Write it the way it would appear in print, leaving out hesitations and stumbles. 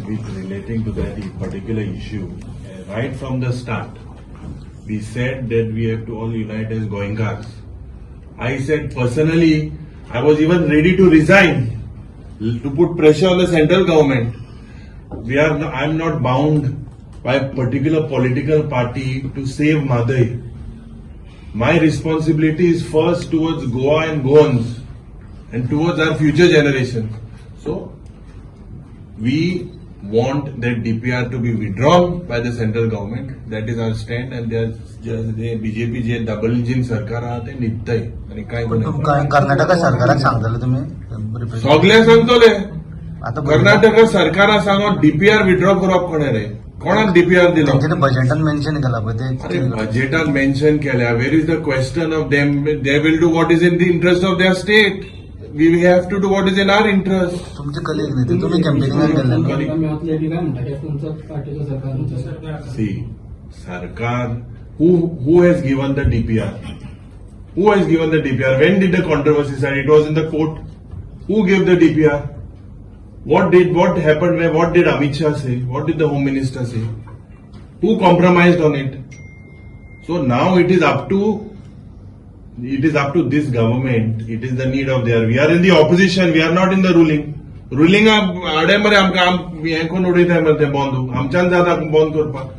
with relating to that particular issue, right from the start, we said that we have to all unite as Goenkas. I said personally, I was even ready to resign to put pressure on the central government. I am not bound by a particular political party to save Mhadei. My responsibility is first towards Goa and Goans and towards our future generation. So, we want that DPR to be withdrawn by the central government. That is our stand, and BJP J double engine सरकार आहा ते निघतंय आणि काय कर्नाटक सरकाराक सांगतले तुम्ही सगळे सांगतले कर्नाटक सरकाराक सांगून डीपीआर विथड्रॉ करप कोणे रे कोणाक डीपीआर दिलो बजेटान मेन्शन केला अरे बजेटान मेन्शन केल्या where is the question of them they will do what is in the interest of their state we have to do what is in our interest. तुमचे कलीग नाही तुम्ही campaigning See, Sarkar, who has given the DPR? Who has given the DPR? When did the controversy start? It was in the court. Who gave the DPR? What happened? What did Amit Shah say? What did the Home Minister say? Who compromised on it? So now it is up to this government. It is the need of theirs. We are in the opposition. We are not in the ruling. Ruling आमच्या आमच्यान जाता बंद करपाक